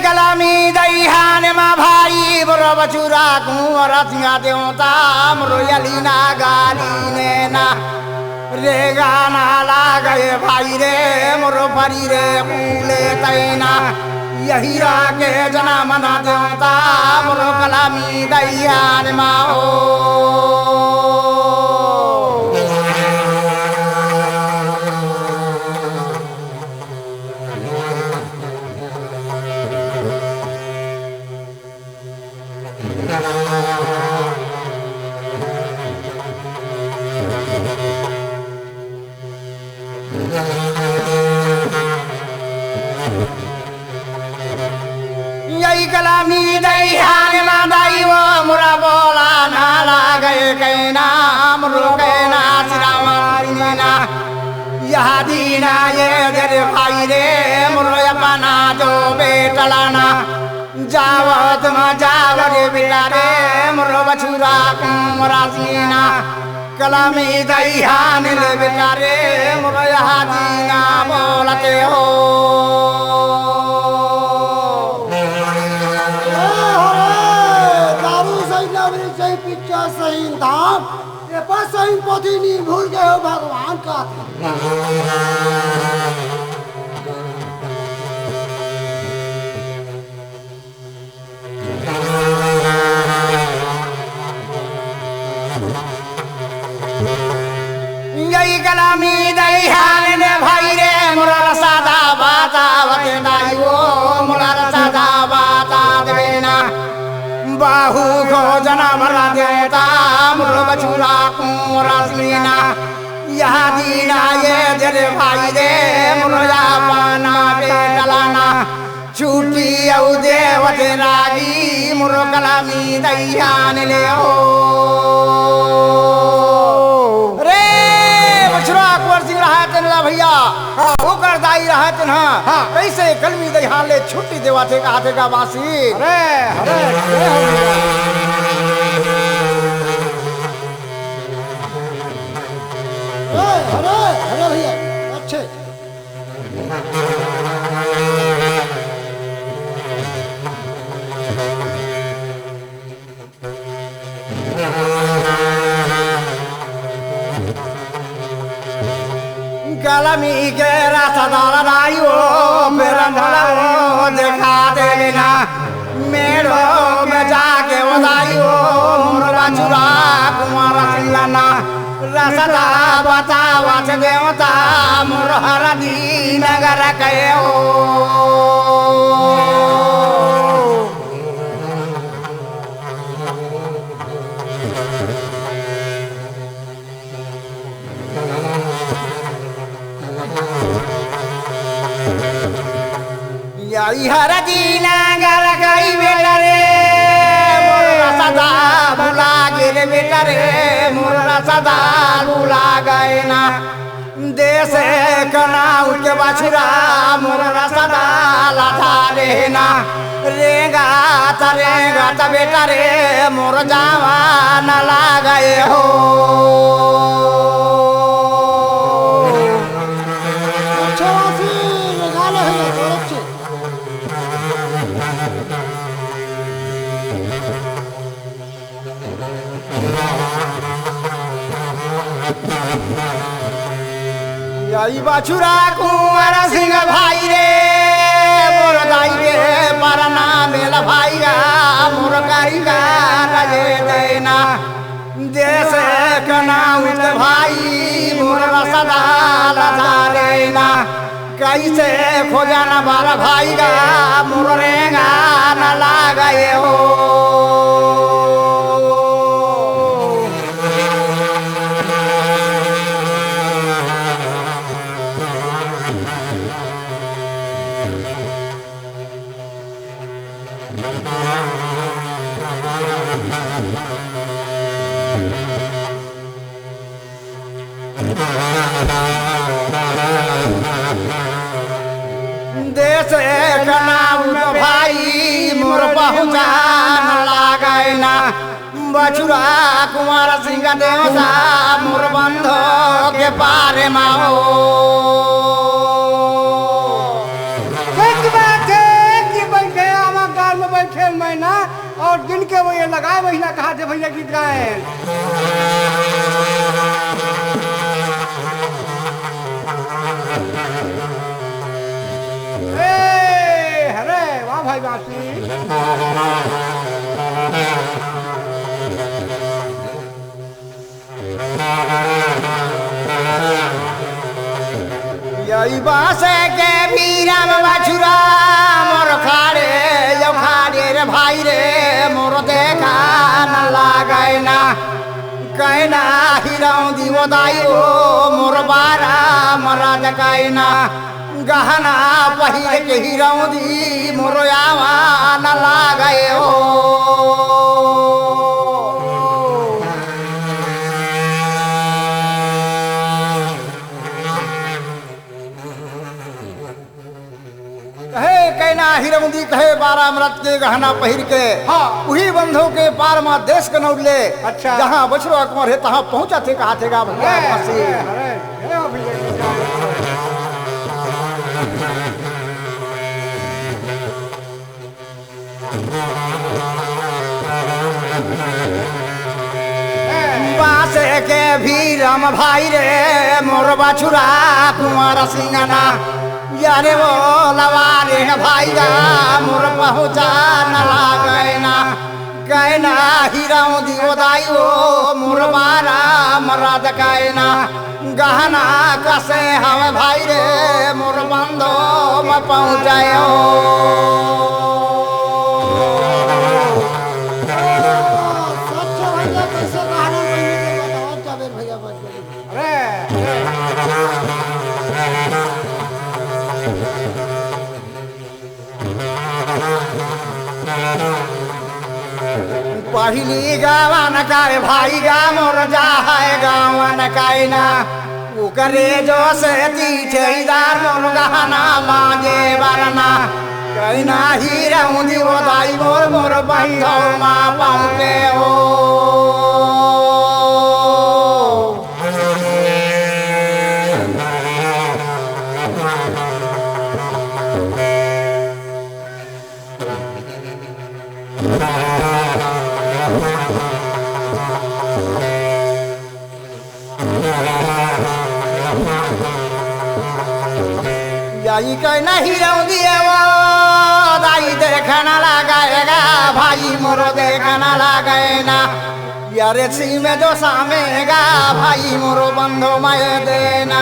कलामी दईहान मा भाई बरो बचुरा कुंवर सिंगा देवता मरोयली ना गाली ने ना रे गाना लागे भाई रे मोरो परी रे कूले तैना यही रागे जना मना देवता मोरो कलामी दईहान मा हो यही कलामी दईहान मा दाई वो मुरा बोला ना लागे कैना मुरो कैना सिरा मारीना यह दीना ये तेरे भाई रे मुरो अपना जो बेटलाना जावत मा जावर बेटा रे मुरो बछुरा कुमरा सीना कलामी दईहान ले बेटा रे मुरो यह दीना बोलते हो सही धाम ये पर सही पोथी नहीं भूल गए हो भगवान का यही कलामी दईहान ने भाई रे मुरा सादा बाता वते दाई वो मुरा सादा बाता देना बाहु को जना मरा देता मुरो बछुरा कुंवरा सीना यह दीना ये तेरे भाई रे मुरो या पाना बेटलाना छूटी औ देवते रागी मुरो कलामी दईहान ले हो रे बछुरा कुंवर सिंह रहा तेरा भैया वो कर दाई रहा तेना कैसे कलमी दईहान ले छुट्टी देवा थे कहा थे का वासी अरे अरे भैया अच्छे कलमी के रसदार रायो देखा देना मेरो में जाके उदायो मुरा चुरा कुमार सिंगना रसदा बतावा देवता मुर हरदी नगर कयो यही हरदी नगर कई बेटा रे मुर सदा भुला गिर बेटा रे मुर सदा भुला गए ना देश कनाऊ के बछुरा मुर सदा लथा रहना रेगा त बेटा रे मुर जावा न लागे हो यही बछुरा कुंवर सिंह भाई रे मोर दाई रे परना मेल भाई मोर करी का रजे देना देश कनाऊ भाई मोर सदा लधा लेना कैसे खोजना बार भाई गा मोर रेगा न लागे हो देश कनाऊ भाई मोर पहुँचान लागे ना बछुरा कुंवर सिंह देवता मोर बंधो के पारे माओ एक बात है कि बन गया गीत गाएं। अरे वाह भाई बासी। यही बास के भी राम बछुरा मोर खाड़े यो खाड़े रे भाई रे मोर देखा न लागे ना कहना हिराऊ दिवो दाइयो मोर बारा मरा जकाइना गहना पहिर के हिराऊ दी मोर आवा न लागे ओ कहे कहना हिरमदी कहे 12 अमृत के गहना पहिर के हाँ। वही बंधु के पार में देश के नौले अच्छा। जहाँ बछड़ो कुंवर है तहाँ पहुंचा थे कहा थे भगवान फंसी। बास के भी राम भाई रे मोर बछुरा कुंवर सिंगना यारे वो लवारे भाई गा मोर पहुँचा न लागैना कहना हिराऊ दियो दाइयो मोर बारा मरा दकाइना गहना कसे हम भाई रे मोर बंदो में पहुँचायो सच्चा भैया कैसे कहानी पहले के बताओ जावेद भैया बच गए। पहली गावन काय भाई गा मोर जा है गावन कायना उकरे जो से तीठेदार मोर गहना मांगे वरना कहना हीरा उदी वो दाई मोर मोर बंधो मा पाऊंगे हो यही कहना हीराऊ दिए वो दाई देखना लगाएगा भाई मोरो देखना लगाएना यारे सी में जो सामेगा भाई मोरो बंधो मैं देना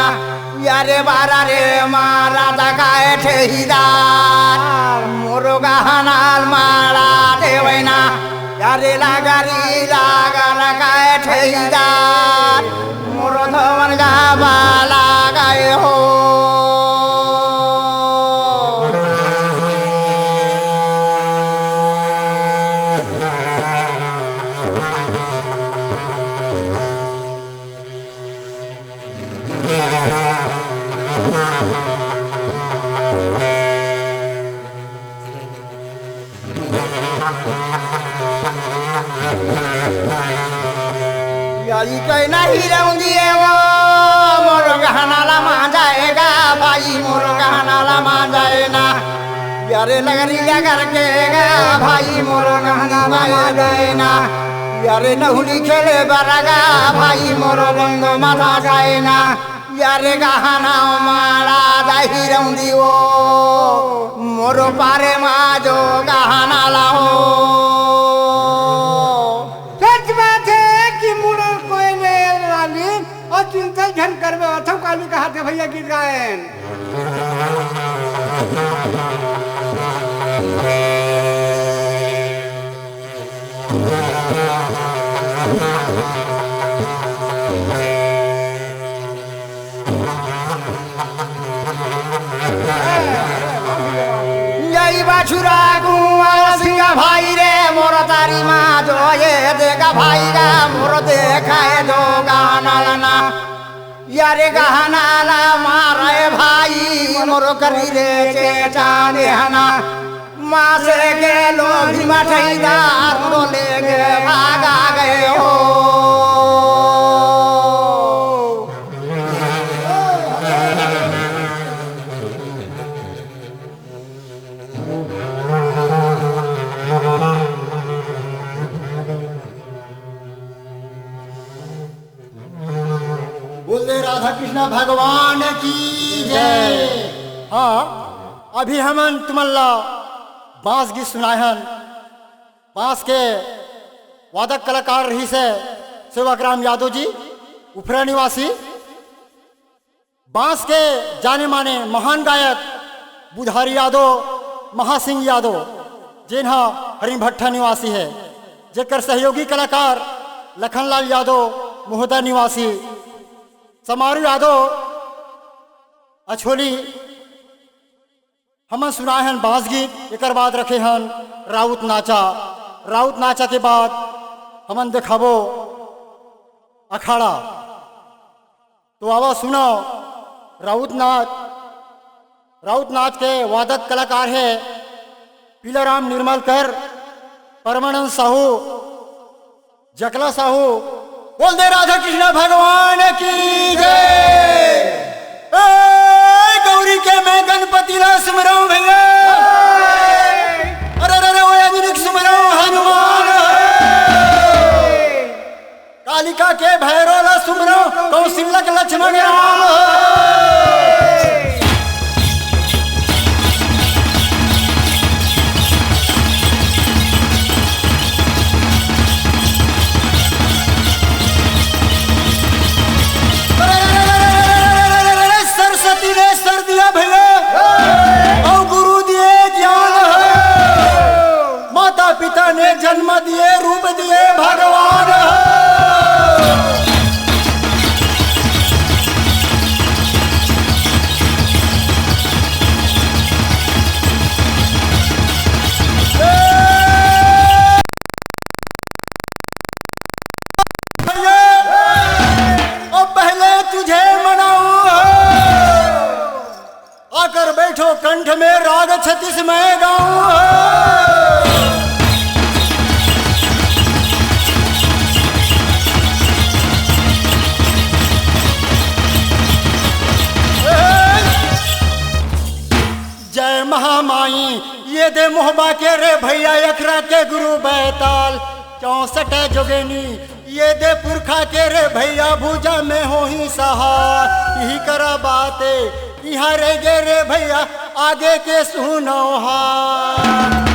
यारे बारा रे मारा दगाए ठेहीदार मोरो गहनाल मारा देवैना यारे लगारी लागा लगाए ठेहीदार मोरो धवन गाबा लगाए हो यही कहना हीराऊ दिए वो मोर गहना लमा जाएगा भाई मोर गहना लमा जाएना यारे लगरी लगर के गा भाई मोर गहना लमा जाएना यारे नहुली खेले बरगा भाई मोर बंदो माथा जाएना यारे गहना मारा हीराऊ दियो मोर पारे मा जो गहना लाओ और चिंता झन करवे अथव काली कहा थे भैया गीत गायन। यही बछुरा कुंवर सिंह भाई रे मोर तारी माँ जो ये देगा भाई गा मोर देखा है जो गाना लाना यारे गहना ला मारे भाई मोर करी रे चेचाने हना माँ से के लो भी मठैदार मोर लेके भागा गए हो की जय। हाँ, अभी हमन तुमल्ला बांस गीत सुनाहन। बांस के वादक कलाकार रही से सेवाग्राम यादव जी, उफरा निवासी। बांस के जाने माने महान गायक बुधारी यादव, महासिंह यादव, जिन्हा हरिभट्ठा निवासी है। जेकर सहयोगी कलाकार लखनलाल यादव, मोहदा निवासी। समारू यादव अछोली। हम सुनाए हन बांस गीत। एक बाद रखे हन राउत नाचा। राउत नाचा के बाद हमन देखाबो अखाड़ा। तो आवा सुनो राउत नाच। राउत नाच के वादक कलाकार है पीलाराम निर्मलकर, परमानंद साहू, जकला साहू। बोल दे राधा कृष्ण भगवान की जय। गौरी के मैं गणपति ला सुमराऊं भैया। अरे अरे वो अजनिक सुमराऊं हनुमान। कालिका के भैरव ला सुमराऊं कौशिलक लक्ष्मण राम। सरस्वती ने सर दिया भैया और गुरु दिए ज्ञान। माता पिता ने जन्म दिए, रूप दिए भगवान। और पहले तुझे मनाऊं, आकर बैठो कंठ में राग 36 मैं गाऊं। जय महामाई ये दे मोहबा के रे भैया, अखरा के गुरु बैताल 64 जोगेनी। ये दे पुरखा के रे भैया, भूजा में हो ही सहार। यही करा बाते यहाँ रे गे रे भैया, आगे के सुनो हार।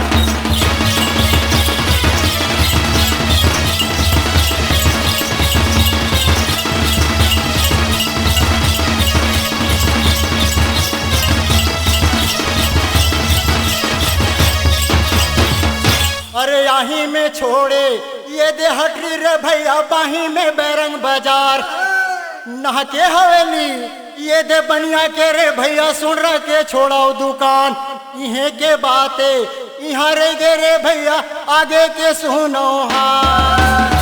अरे यहीं में छोड़े ये दे हटरी रे भैया, बाही में बैरंग बाजार। नहा के हवेली ये दे बनिया के रे भैया, सुन रहा के छोड़ाओ दुकान। इहे के बाते यहाँ रे गे रे भैया, आगे के सुनो हार।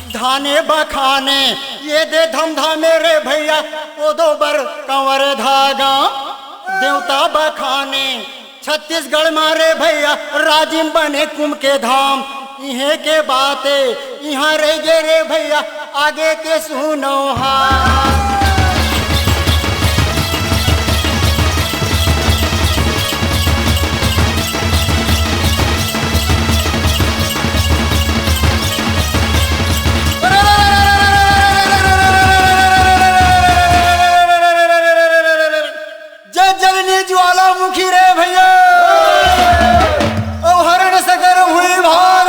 धाने बखाने ये दे धमधामे रे भैया, ओ दो बर कंवर धागा। देवता बखाने छत्तीसगढ़ मारे भैया, राजिम बने कुंभ के धाम। इहे के बाते यहाँ रे गे रे भैया, आगे के सुनो हार। ज्वालामुखी रे भैया, ओ हरण सगर हुई भार।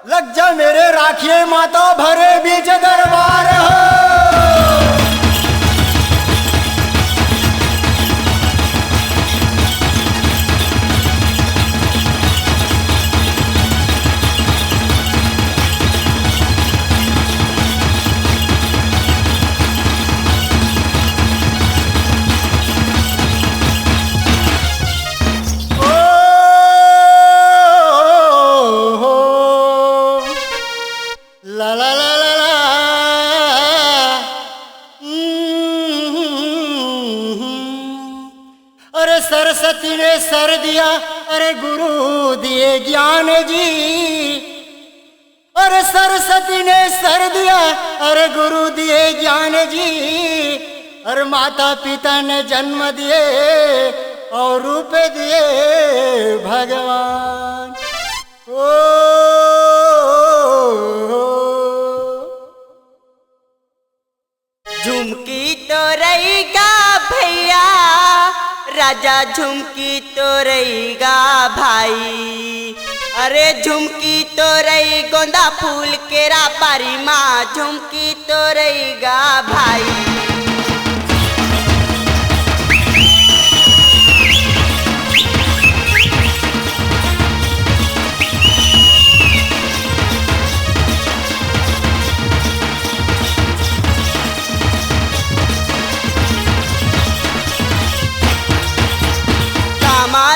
लग जा मेरे राखिए माता, भरे बीच दरबार। सरस्वती ने सर दिया, अरे गुरु दिए ज्ञान जी। अरे सरस्वती ने सर दिया, अरे गुरु दिए ज्ञान जी, अरे माता पिता ने जन्म दिए और रूप दिए भगवान। ओ झुमकी तो रहेगा भैया, राजा झुमकी तो रहेगा भाई। अरे झुमकी तो रही गोंदा फूल केरा पारी माँ, झुमकी तो रहेगा भाई।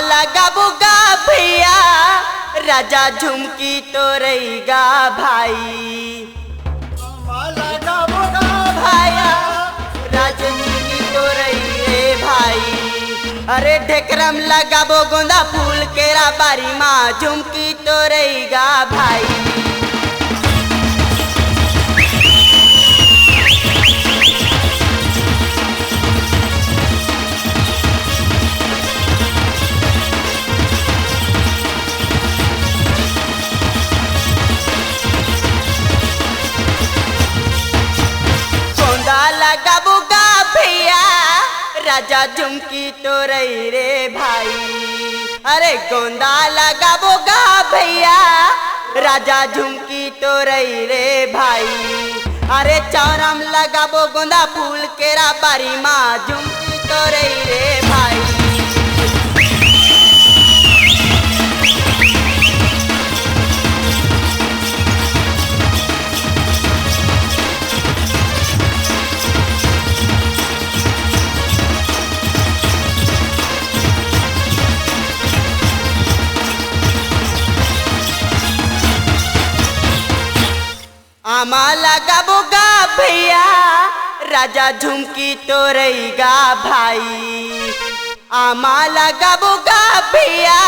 लगाबोगा भैया, राजा झुमकी तो रहेगा भाई। लगाबोगा भैया, राजा झुमकी तो रही भाई। अरे ढेकरम लगाबो गोंदा फूल केरा बारी माँ, झुमकी तो रहेगा भाई। लगाबोगा भैया, राजा झुमकी तो रही रे भाई। अरे गोंदा लगाबोगा भैया, राजा झुमकी तो रही रे भाई। अरे चौरम लगाबो गोंदा फूल केरा बारी माँ, झुमकी तो रही रे भाई। आमा लगाबोगा भैया, राजा झुमकी तो रहेगा भाई। आमा लगाबोगा भैया,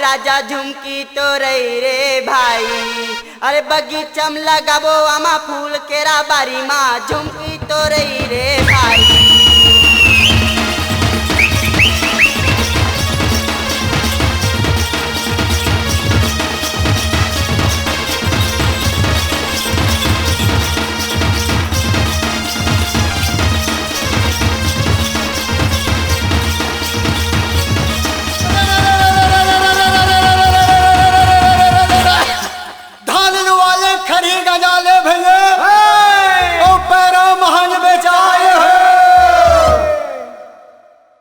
राजा झुमकी तो रही रे भाई। अरे बगीचम लगाबो आमा फूल केरा बारी माँ, झुमकी तो रही रे भाई।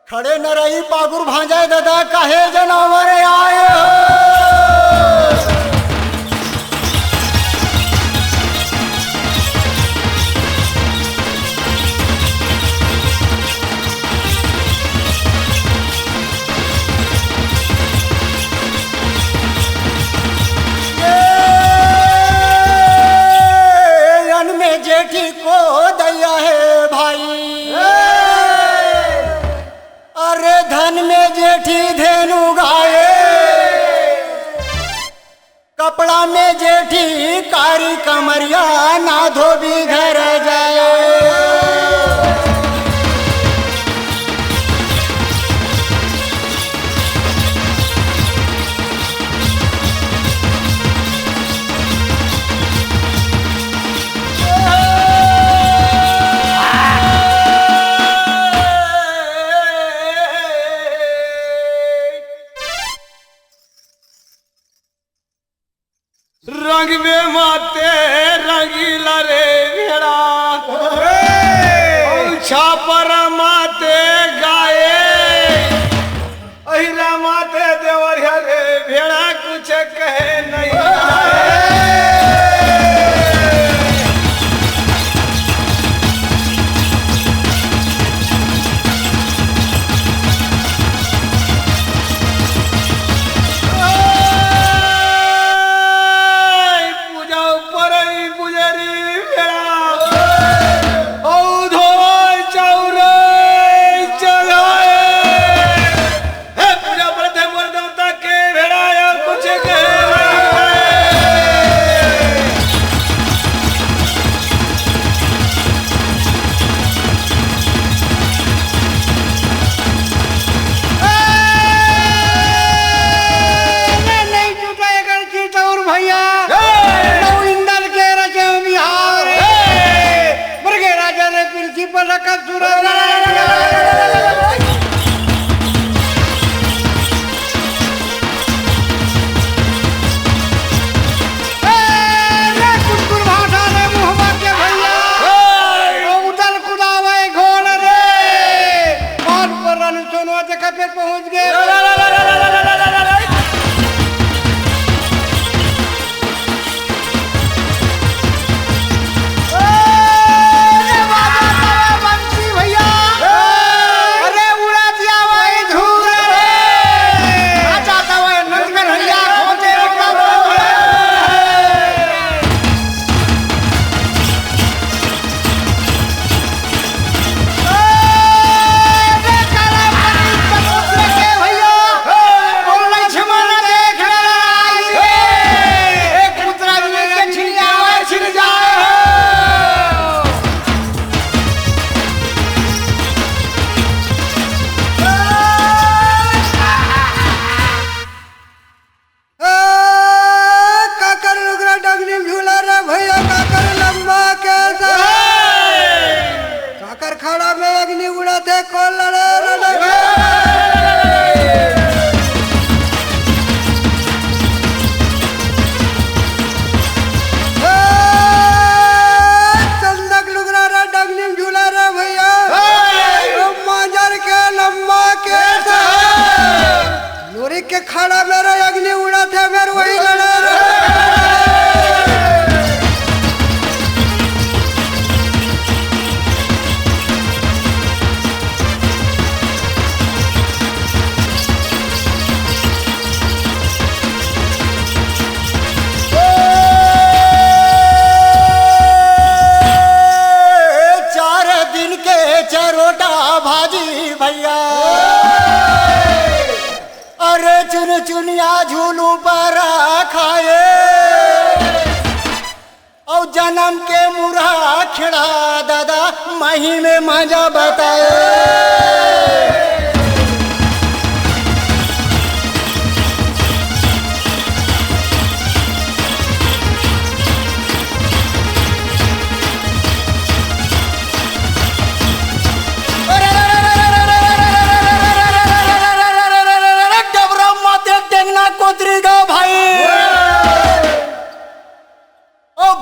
खड़े न रही पागुर भांजाए दादा, काहे जनावर आए अन में जेठी को दैया है भाई। अरे धन में जेठी धेनु गाये, कपड़ा में जेठी कारी कमरिया, ना धोबी घर जाए। रंग में माते रंगीला रे भेड़ा, छापर माते गाये, अहिरा माते देवरिया रे भेड़ा, कुछ कहे नहीं पूजा वक्त पे पहुंच गए। बंसी भैया अरे उड़ा दिया वही धूल रे चाहता हुआ नंदगढ़ हरिया खोजे काकर लुगरा डगनी झूला रे भैया काकर लंबा कैसा काकर खड़ा में अग्नि उड़ा थे कौन लड़े लड़े चंदक लुगरा रे डगनी झूला रे भैया मांजर के लंबा कैसा लोरी के खड़ा मेरे अग्नि उड़ा थे मेरे वही लड़े चार दिन के चरोटा भाजी भैया अरे चुन चुनिया झूलू पर खाए और जन्म के मुरा खिड़ा दादा मही में मजा बताए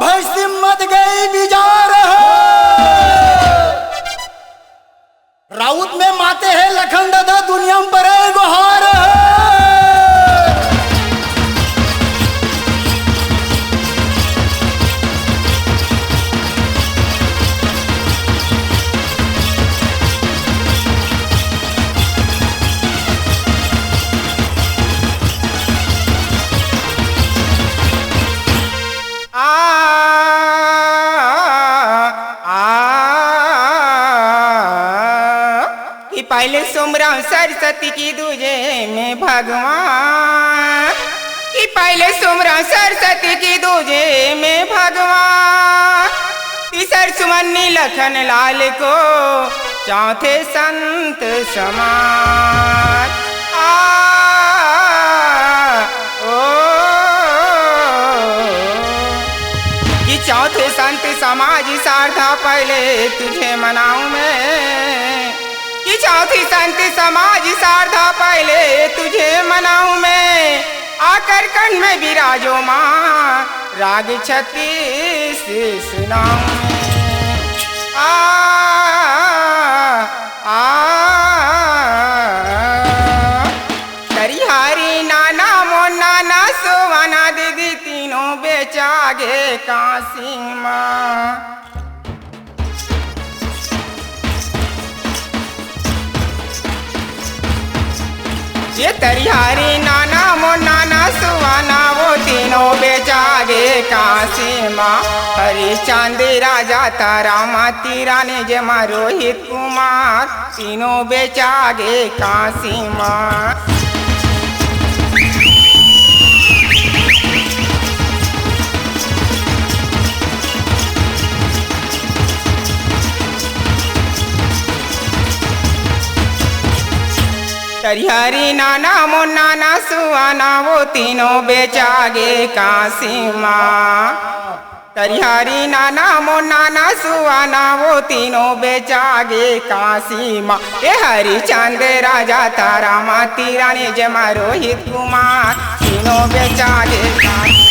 भैंसी मत गई बिजार राउत में माते हैं लखन दादा दुनिया में बड़े गुहार पहले सुमरा सरस्वती की दूजे में भगवान कि पहले सुमरा सरस्वती की दूजे में भगवान तीसर सुमन्नी लखन लाल को चौथे संत समान कि चौथे संत समाज सारथा पहले तुझे मनाऊं मैं कि चौथी संत समाज सारथा पहले तुझे मनाऊं मैं आकर कण में विराजो माँ राग 36 सुनाऊं हरी नाना मो नाना सोवाना दीदी तीनों बेचागे काशी माँ ये तरिहारी नाना मो नाना सुवाना वो तीनों बेचागे काशी माँ हरी चांदी राजा तारा माती रानी जमा रोहित कुमार तीनों बेचागे काशी माँ तरिहारी नाना मो नाना सुवाना वो तीनों बेचागे काशी माँ तरिहारी नाना मो नाना सुवाना वो तीनों बेचागे काशी माँ ये हरी चांद राजा तारा माती रानी जमा रोहित कुमार तीनों बेचागे काशी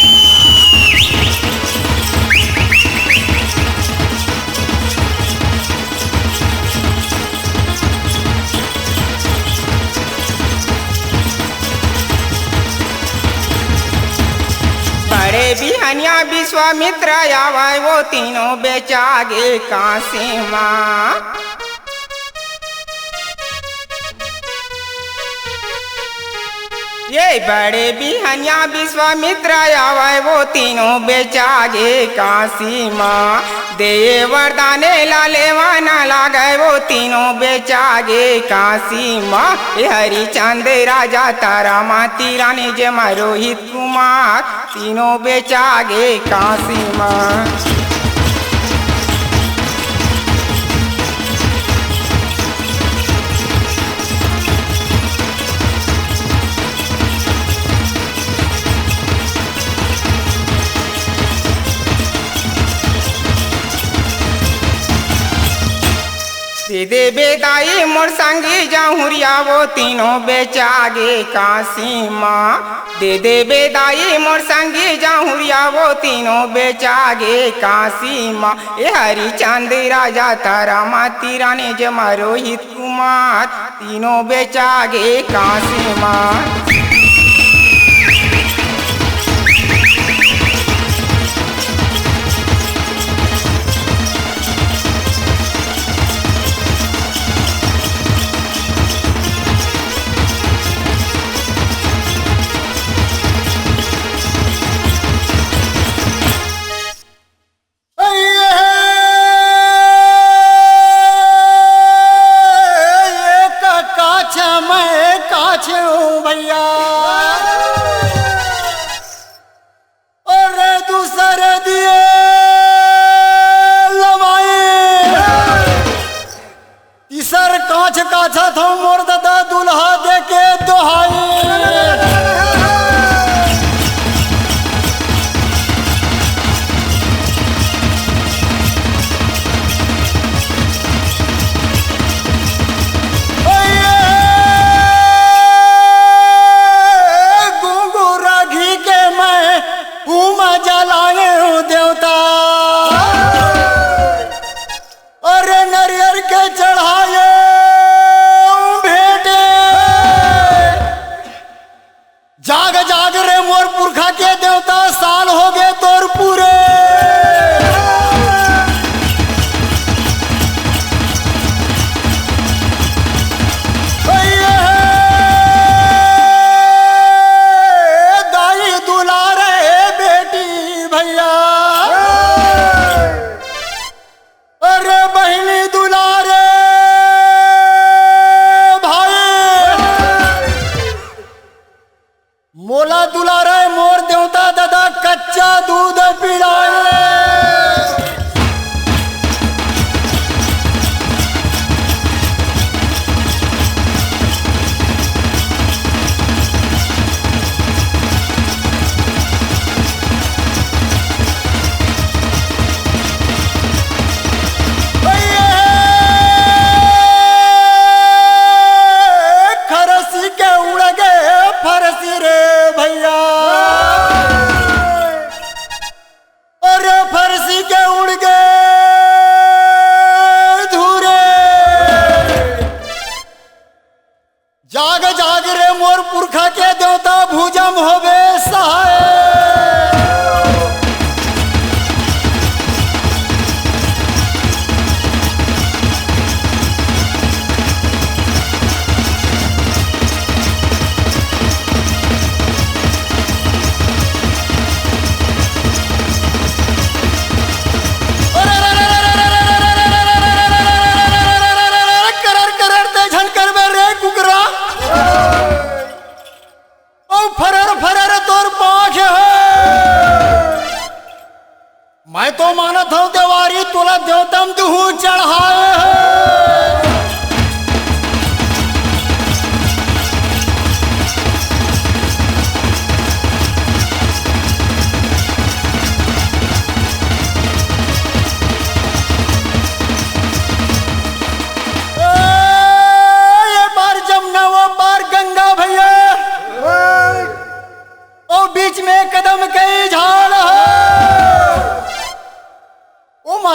बिहनिया विश्वामित्र आवे वो तीनों बेचागे काशी माँ। ये बड़े बिहनिया विश्वामित्र आवे वो तीनों बेचागे काशी माँ। दे वरदाने लालेवाना लागे वो तीनों बेचागे काशी माँ। ये हरिचंद राजा तारा माती रानी जमा रोहित कुमार तीनों बेचागे काशी माँ। दे बेदाई मोर संगी जाहुरिया वो तीनों बेचागे काशी माँ। दे बेदाई मोर संगी जाहुरिया वो तीनों बेचागे काशी माँ। ये हरिचंद राजा तारा माती रानी जमा रोहित कुमार तीनों बेचागे काशी माँ।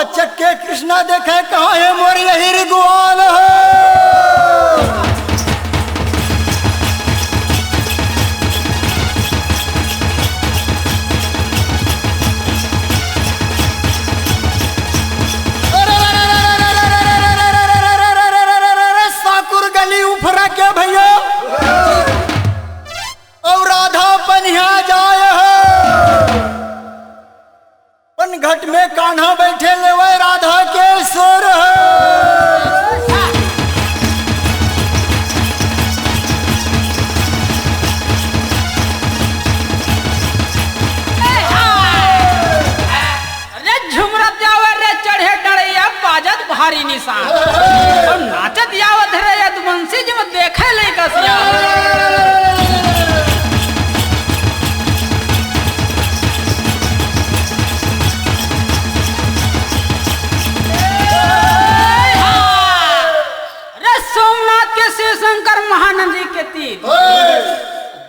चक्के कृष्णा देखे कहाँ है मोर यही ग्वाल है। कान्हा बैठे लेवे राधा के सोर भारी निशान और नाचत यावत रे यदुवंशी जी में देखे ले कसिया अरे सोमनाथ के शिव शंकर महानंदी के तीर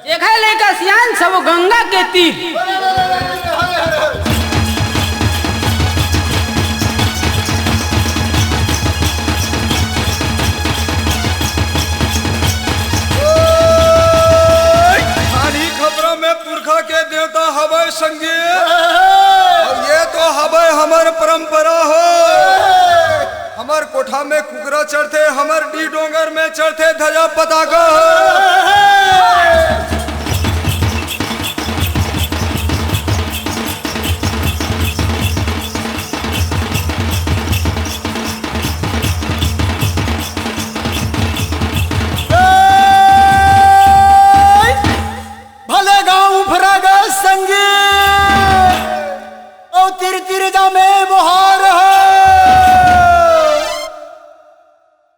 देखे ले कसियान सब गंगा के तीर पुरखा के देवता हवय संगी और ये तो हवय हमर परंपरा हो। हमर कोठा में कुकरा चढ़ते, हमर डी डोंगर में चढ़ते ध्वजा पताका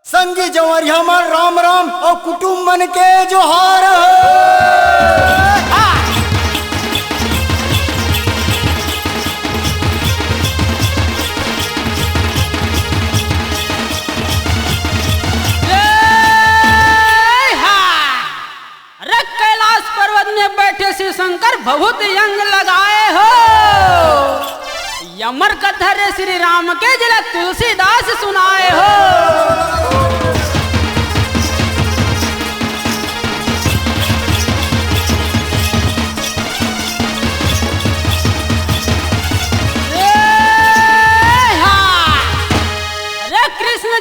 संगी जवारी हमर राम राम और कुटुंब मन के जोहार अरे कैलाश पर्वत में बैठे शिव शंकर बहुत यंग लगाए हो यमर कथा रे श्री राम के जिला तुलसीदास सुनाए हो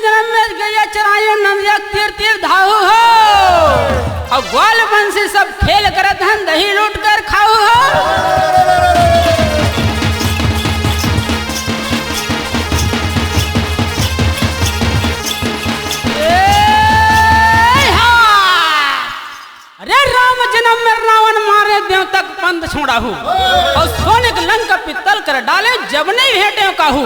जन्म में गया चरायो नंदिया तीर तीर धाऊ हो और ग्वाल बंसी सब खेल कर धन दही लूट कर खाऊ हो अरे राम जन्म में रावण मारे देव तक पंथ छोड़ा हूँ और सोने के लंका पित्तल कर डाले जब नहीं भेटे काहू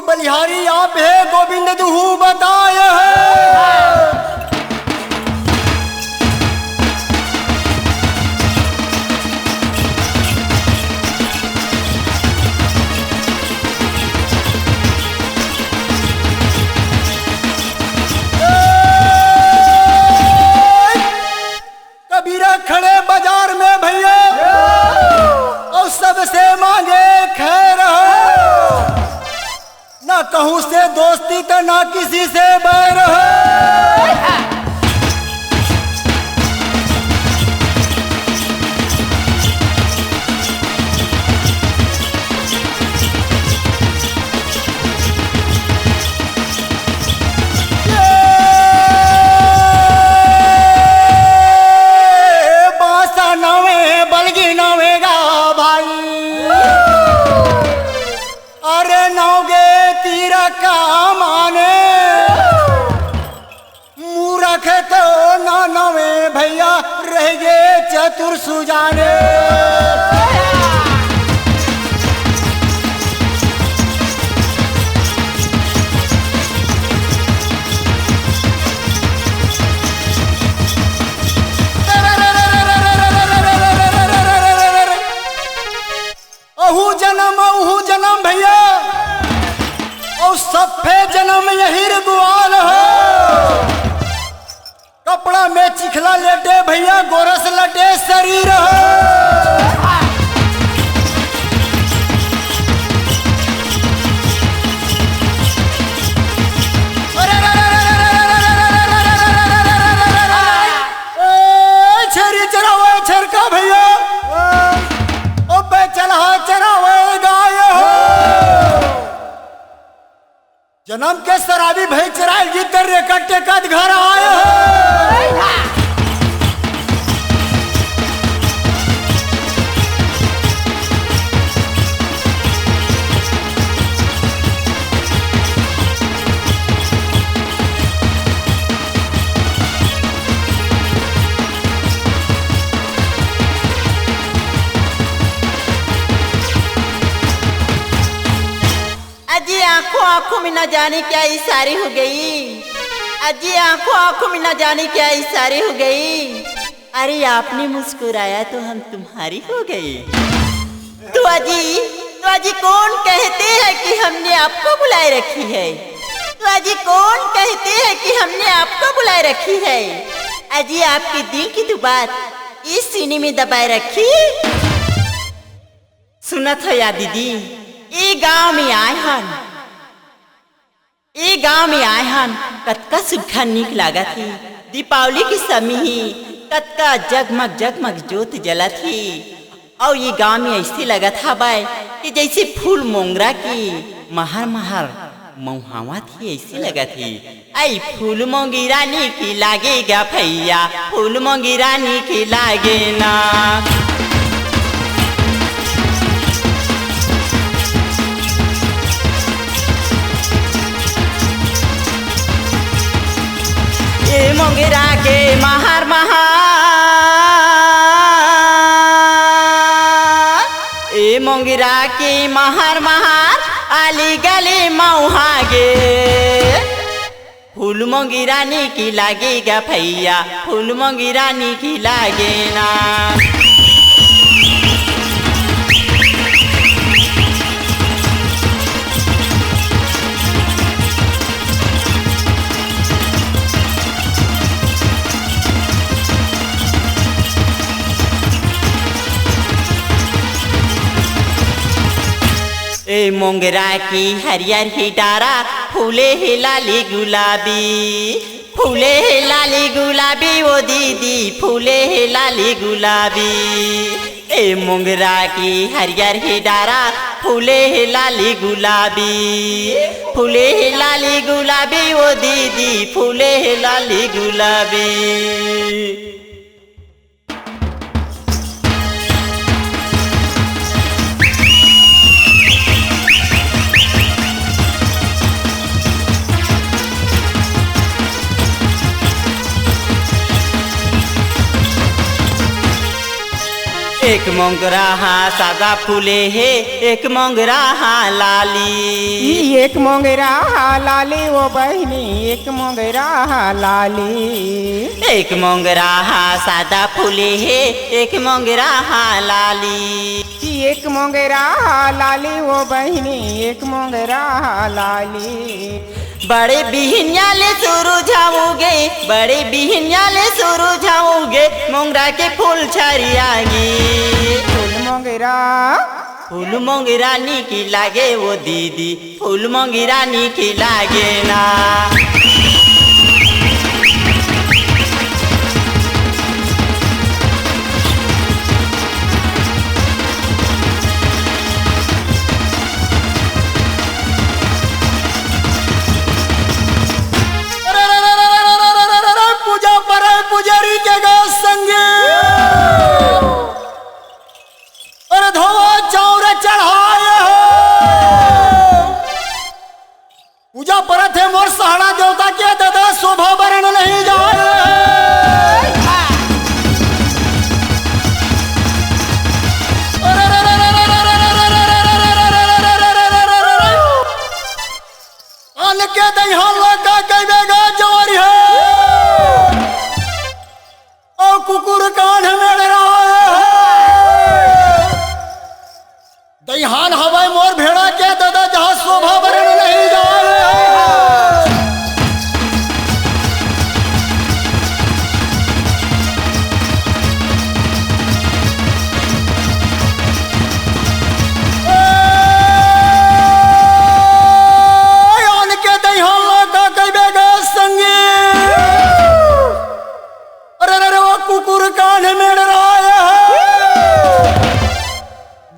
बलिहारी आप है गोविंद दुहू बताए कबीरा खड़े बाजार में भैया और सबसे मांगे खैर ना कहूं से दोस्ती तो ना किसी से बैर बासा नवे बलगी नवेगा भाई अरे नौगे तीरा का माने मूरख तो ना नवे भैया रह गए चतुर सुजाने अहू जन्म भैया और सफे जन्म यही ग्वाल हो कपड़ा में चिखला लेटे भैया गोरस लटे शरीर हो अरे चराइल भाई चराइल जीतर रे कट्टे कद घर आए हो अजी आंखों आंखों में न जाने क्या इशारे हो गई। अजी आंखों आंखों में न जाने क्या इशारे हो गई। अरे आपने मुस्कुराया तो हम तुम्हारी हो गई। तो अजी कौन कहते हैं कि हमने आपको बुलाए रखी है। तो अजी कौन कहते हैं कि हमने आपको बुलाए रखी है। अजी आपके दिल की तो बात इस सीने में दबाए रखी। सुना था या दीदी ये गांव में आए हन कतका सुखा नीक लागा थी। दीपावली के समय ही कतका जगमग जगमग ज्योत जला थी और ये गांव में ऐसे लगा था बाय कि जैसे फूल मोंगरा की महर महर मऊहावा थी ऐसे लगा थी। आई फूल मोंगी रानी की लागेगा भैया फूल मोंगी रानी की लागे ना। ए मोंगरा के महर ए मोंगरा के महर आली गली मऊहागे फूल मोंगी रानी की लागेगा भैया फूल मोंगी रानी की लागे ना। ए मोंगरा की हरियर ही डारा फूले ही लाली गुलाबी फूले ही लाली गुलाबी वो दीदी फूले ही लाली गुलाबी। ए मोंगरा की हरियर ही डारा फूले ही लाली गुलाबी फूले ही लाली गुलाबी वो दीदी फूले ही लाली गुलाबी। एक मोंगरा हाँ सादा फूले है एक मोंगरा हाँ लाली। एक मोंगरा हाँ लाली वो बहनी एक मोंगरा हाँ लाली। एक मोंगरा हाँ सादा फूले है एक मोंगरा हाँ लाली। एक मोंगरा हाँ लाली वो बहनी एक मोंगरा हाँ लाली। बड़े बिहनियाले सुरुझाओगे बड़े बिहनियाले सुरुझाओगे मोंगरा के फूल छरियागी। फूल मोंगी रानी की लागे वो दीदी फूल मोंगी रानी की लागे ना। पुजारी के गा संगे और धोवा चौर चढ़ाए हो पूजा परत है मोर सहारा देवता के दादा शोभा वरण नहीं जाए। अन के दहिया लगा गईबेगा जवारी है कुकुर कान में रहा दहिहान हवाई मोर भेड़ा के दादा जहाँ शोभा वरण नहीं जाए। के दहिहान लगा कईबेगा संगे कुकुर कान में रहा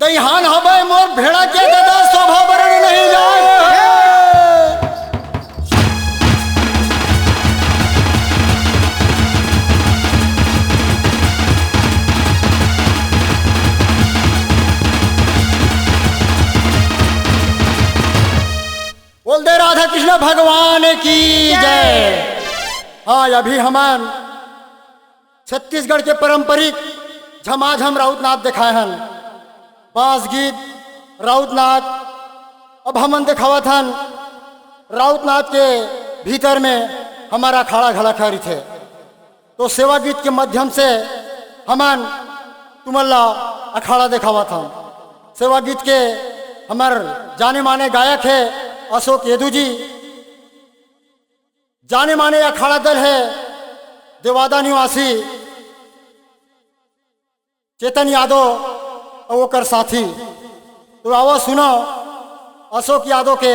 दहिहान हवाई मोर भेड़ा के दादा शोभा वरण नहीं जाए। राधा कृष्ण भगवान की जय। हाँ, अभी हम छत्तीसगढ़ के पारंपरिक झमाझम राउतनाथ दिखाए हैं। बांस गीत राउतनाथ। अब हमन दिखावत हन राउतनाथ के भीतर में हमारा अखाड़ा घड़ा खड़ी थे। तो सेवा गीत के माध्यम से हमन तुमल्ला अखाड़ा दिखावत हन। सेवा गीत के हमार जाने माने गायक है अशोक येदू जी। जाने माने अखाड़ा दल है देवादा निवासी चेतन यादव और ओकर साथी। तो आओ सुनो अशोक यादव के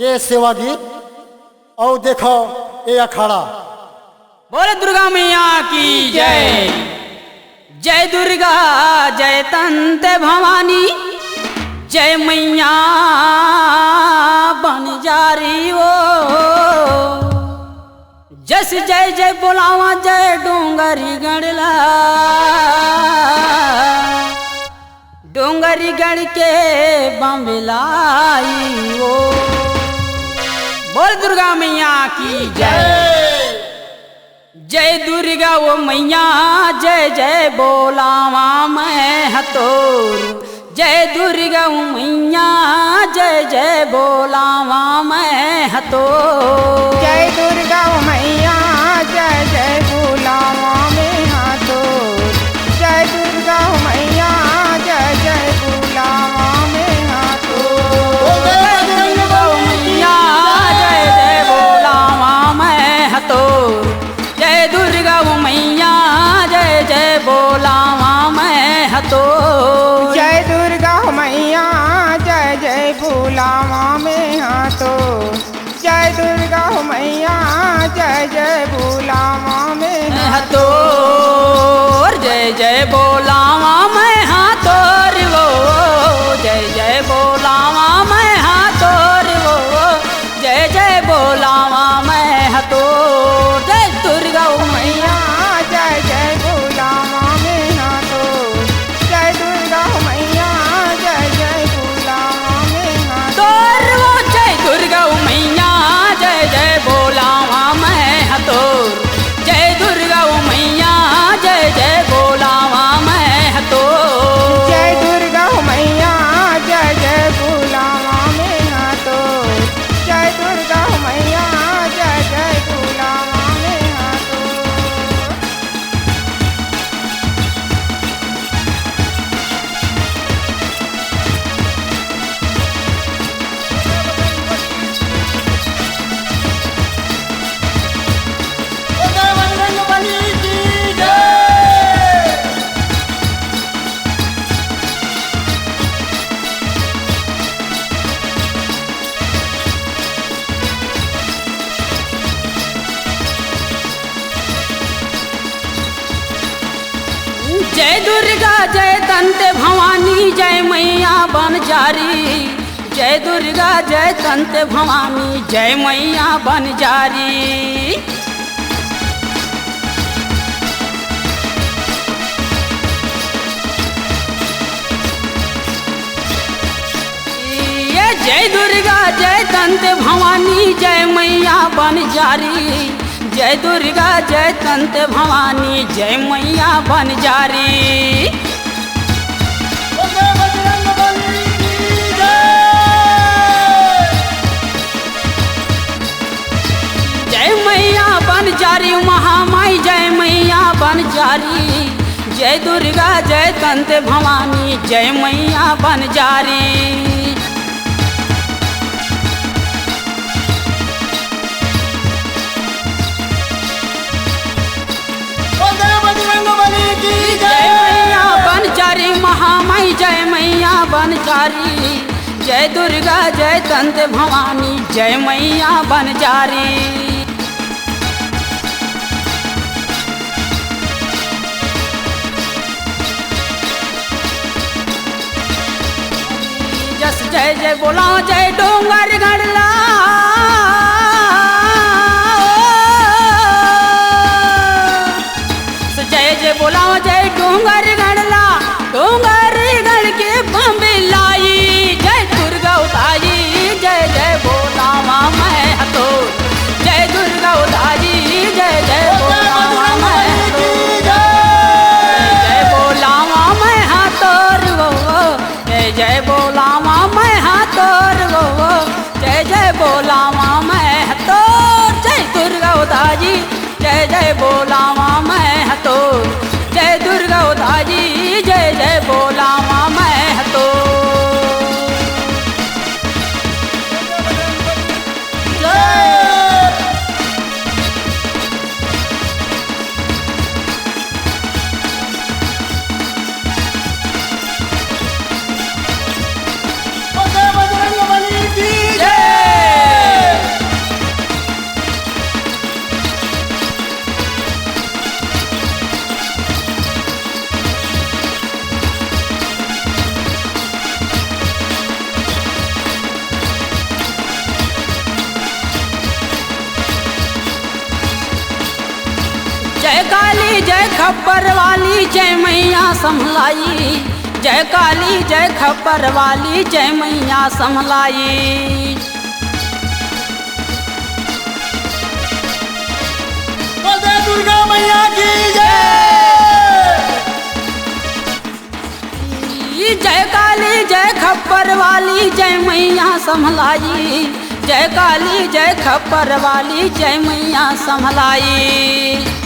ये सेवा गीत और देखो ये अखाड़ा। बोले दुर्गा मैया की जय। जय दुर्गा जय तंत भवानी, जय मैया बन जारी वो। जस जय जय बोलावा जय डोंगरी गढ़ला, डोंगरी गढ़ के बम्बलाई वो। बोल दुर्गा मैया की जय। जय दुर्गा वो मैया जय जय बोलावा मैं हतोर। जय दुर्गा वो मैया जय जय बोलावा मैं हतोर। जय दुर्गा मैया जय जय बोलावा में हाथोर। जय दुर्गा मैया जय जय बोलावा में हाथोर। जय दुर्गा मैया जय जय बोलावा मैं हतोर। जय दुर्गा मैया जय जय बोलावा मैं हतोर। जय दुर्गा मैया जय जय बोलावा में हाथोर। जय दुर्गा मैया जय जय बोलावा में हतोर। जय जय बोलावा मैं हाथोर वो। जय जय बोलावा मैं हाथोर वो। जय जय बोलावा मैं हतोर। जय दुर्गा मैया जय जय बोलावा में हाथोर। जय दुर्गा मैया जय जय बोलावा में हाथोर। वो। जय दुर्गा मैया जय जय बोलावा मैं हतोर। जय दुर्गा मैया जय जय बोलावा मैं हतोर। जय दुर्गा मैया जय जय बोलावा में हाथोर। जय दुर्गा मैया जय जय बोलावा में हाथोर। जय दुर्गा जय तंत भवानी, जय मैया बन जारी। जय दुर्गा जय तंत भवानी, जय मैया बन जारी। ये जय दुर्गा जय तंत भवानी, जय मैया बन जारी। जय दुर्गा जय तंत भवानी, जय मैया बन जारी। जय मैया बन जारी महामाई, जय मैया बन जारी। जय दुर्गा जय तंत भवानी, जय मैया बन जारी। जय मैया बन जारी महामाई, जय मैया बन जारी। जय दुर्गा जय तंत भवानी, जय मैया बन जारी। जस जय जय बोला जय डोंगर गढ़ला। जय जय बोला जय डोंगर गढ़ला, डोंगर गढ़ के बम्बे लाई। जय दुर्गा उताई जय जय बोला खप्पर वाली जय मैया समलाई, जय काली जय खप्पर वाली जय मैया समलाई। बोले दुर्गा मैया की जय। जय काली जय खप्पर वाली जय मैया समलाई, जय काली जय खप्पर वाली जय मैया समलाई।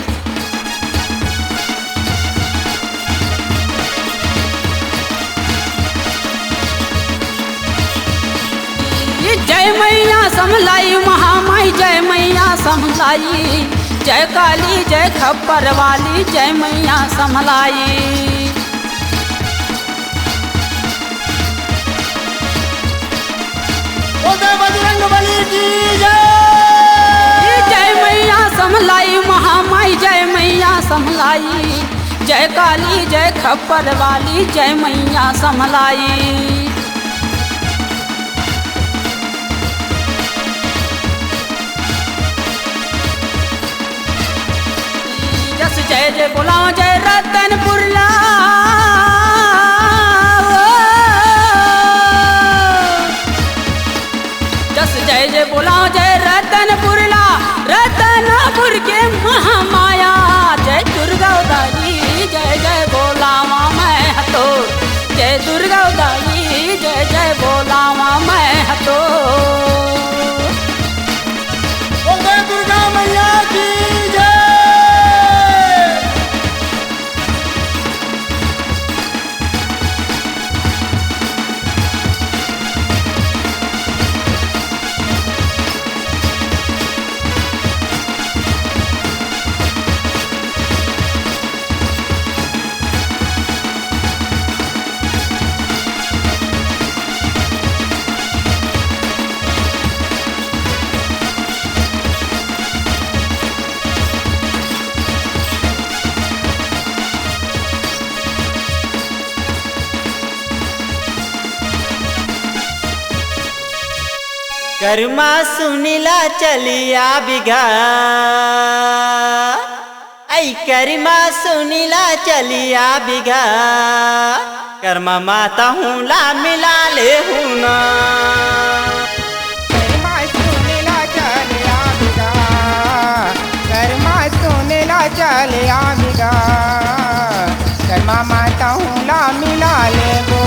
जय मैया समलाई महामाई जय मैया समलाई, जय काली जय खप्पर वाली जय मैया समलाई। बोले बजरंगबली की जय। जय मैया समलाई महामाई जय मैया समलाई, जय काली जय खप्पर वाली जय मैया समलाई। जस जय जय बोलाओ जय रतनपुरला, जस जय जय बोलाओ जय रतनपुरला, रतनपुर के महामाया जय दुर्गा उदारी, जय जय बोलावा मैं हतो, जय दुर्गा उदारी जय जय बोलावा मैं हतो। बोले दुर्गा मैया की जय। कर्मा सुनीला चलिया बिगा, ऐ कर्मा सुनीला चलिया बिगा, कर्मा माता हूँ ला मिला ले हूँ ना। कर्मा सुनेला चलिया बिगा, कर्मा सुनेला चलिया बिगा, कर्मा माता हूँ ला मिला ले वो।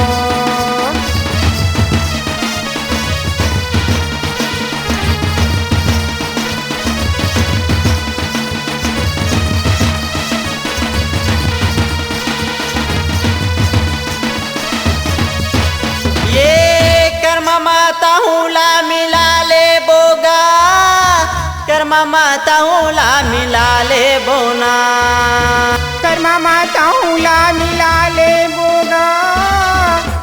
कर्मा माता हूँ ला मिला ले बोगा, कर्मा माता हूँ ला मिला ले बोना। कर्मा माता हूँ ला मिला ले बोगा,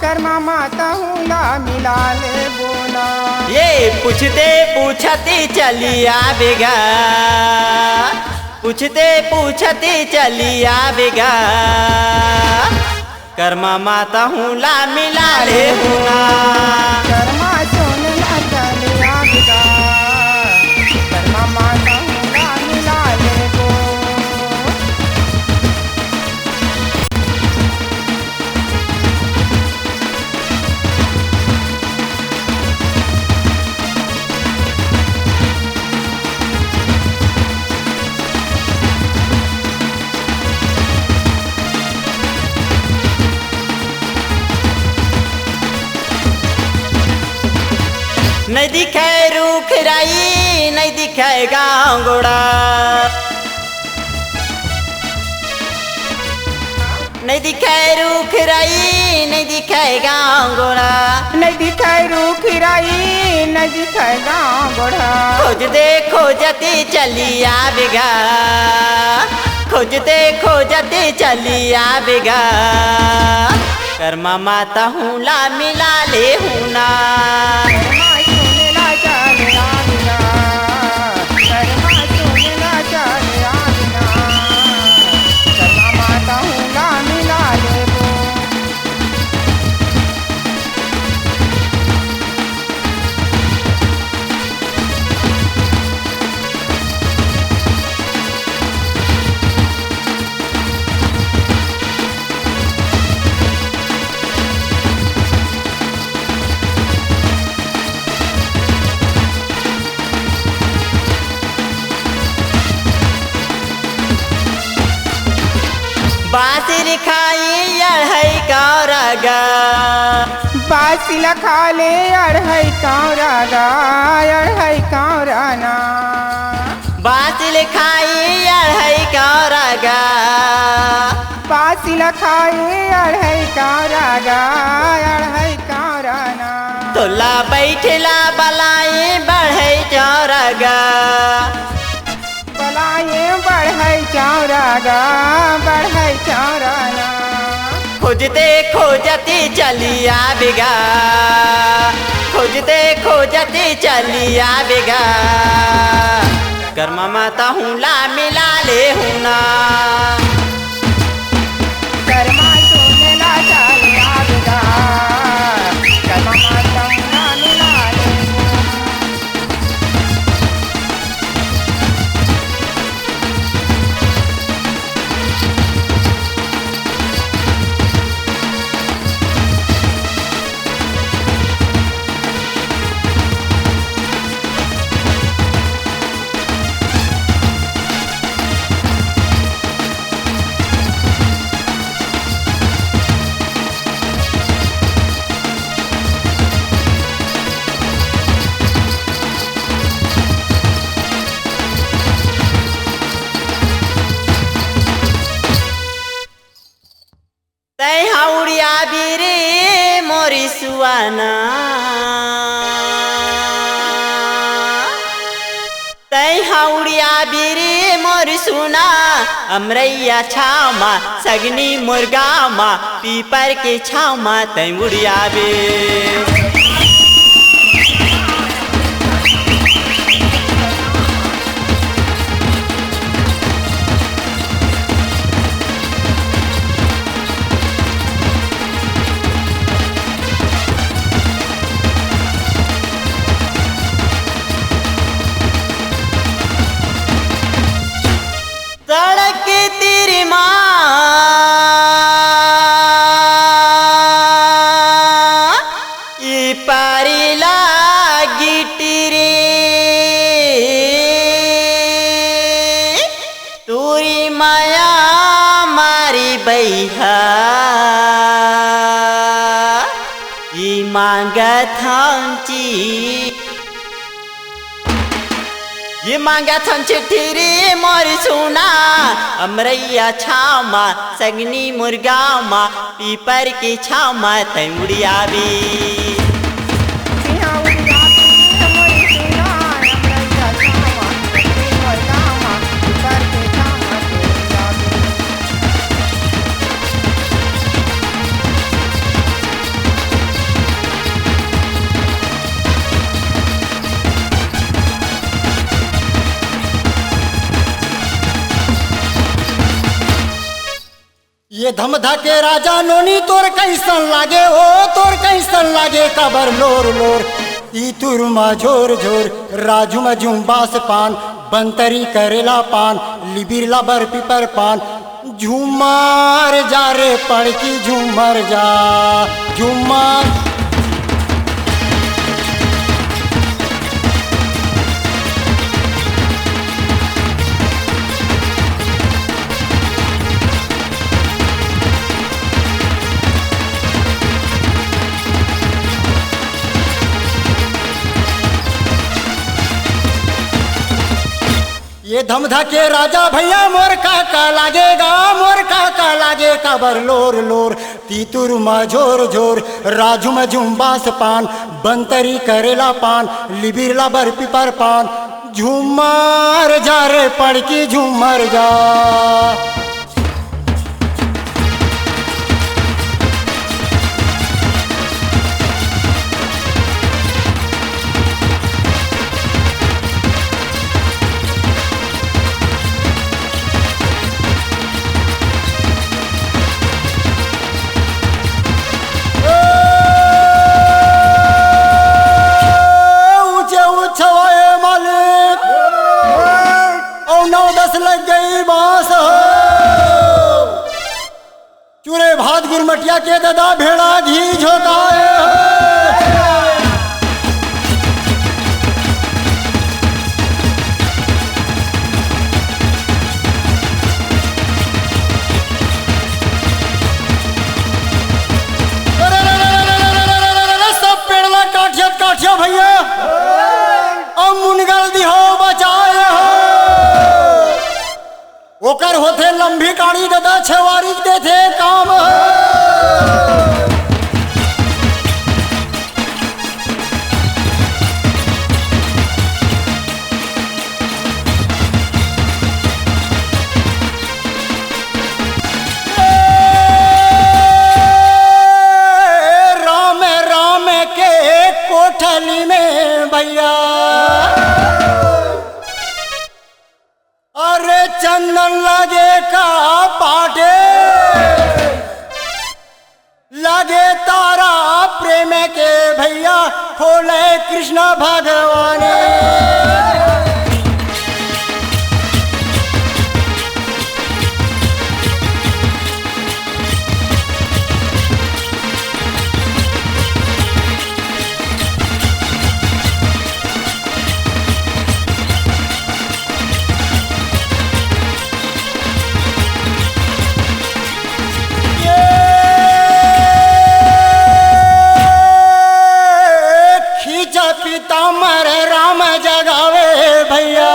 कर्मा माता हूँ ला मिला ले बोना। ये पूछते पूछती चलिया बिगा, पूछते पूछती चलिया बिगा, कर्मा माता हूँ ला मिला ले हूँ। कर्मा सुनेला चलिया बिगा, कर्मा माता हूँ ला मिला ले वो। नहीं दिखे रूख राई, नहीं दिखे गाँव गोड़ा, नहीं दिखे रूख राई, नहीं दिखे गाँव गोड़ा। नहीं दिखाई रूखिराई, नहीं दिखाई गाँव गोढ़ा। खोजते खोजती चलिया बिगा, खोजते खोजती चलिया बिगा, कर्मा माता हूँ ला मिला ले हूँ ना। कर्मा सुनेला चलिया बिगा, कर्मा सुनेला चलिया बिगा, कर्मा माता हूँ ला मिला ले वो। लिखाई अढ़ई कौरगा बासिल खाले अढ़ई कौरगा अढ़ई कौराना बासिल खाई अढ़ई कौरगा बासिल खाए अढ़ई कौरगा अढ़ई कौराना तोला बैठला बलाई बढ़ई चौरगा बलाए बढ़ई चौरगा बढ़ई चौराना खोजते खोजते चली आवेगा खोजते खोजते चली आवेगा कर्मा माता हूँ ला मिला ले हूँ ना कर्मा तूने ला चल आवेगा कर्मा माता ना मिला ले तै हाउड़िया बीरे मोरी सुआना तै हाउड़िया बीरे मोरी सुना अमरैया छामा सगनी मुर्गामा पीपर के छामा तै उड़िया बे सड़क तेरी माँ ये पारी लागी टिरे तोरी माया मारी बैहा ये मांगा थांची ये मांगा थन चिट्ठी रे मोरी सुना अमरैया छामा सगनी मुर्गामा पीपर की छामा तै उड़िया भी ये धमधा के राजा नोनी तोर कैसन लागे ओ तोर कैसन लागे कबर लोर लोर ई तुरमा झोर झोर राजू में झुम्बास पान बंतरी करेला पान लिबिरला बर पिपर पान झूमर जा रे पड़की झूमर जा झूमर ये धमधा के राजा भैया मोर काका लागेगा मोर काका लागे कबर लोर लोर तीतुर में झोर झोर राजू में झुम्बास पान बंतरी करेला पान लिबिरला बर पिपर पान झूमर जा रे पड़की झूमर जा लग गई बांस चूरे भात गुरमटिया के दादा भेड़ा घी झोंकाए देखियो भैया अब मुनगल दिहो बचाए हो ओकर होते लंबी काड़ी दादा छवारी देते काम राम राम के कोठली में भैया अरे चंदन लगे का पाटे लगे तारा प्रेम के भैया खोले कृष्ण भगवान पीताम्बर राम जगावे भैया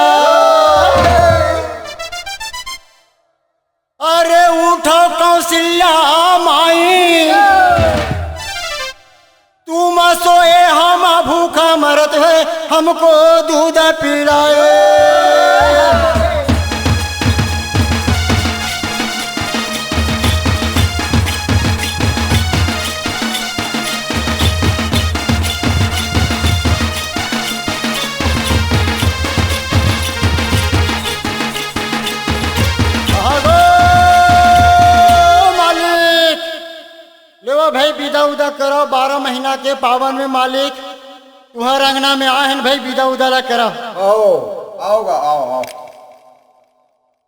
अरे उठो कौशल्या माई तुम सोए हम भूखा मरत है हमको दूध पिलाए भाई विदा उदा करो 12 महीना के पावन में मालिक तुहर अंगना में आहन भाई विदा उदा ला करो आओगा आओ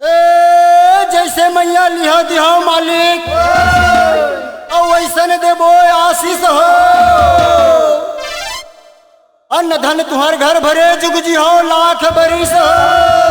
ए जैसे मैया लिहो दिहो मालिक और वैसन देबो आशीष हो अन्न धन तुहर घर भरे जुग जी हो लाख बरिस हो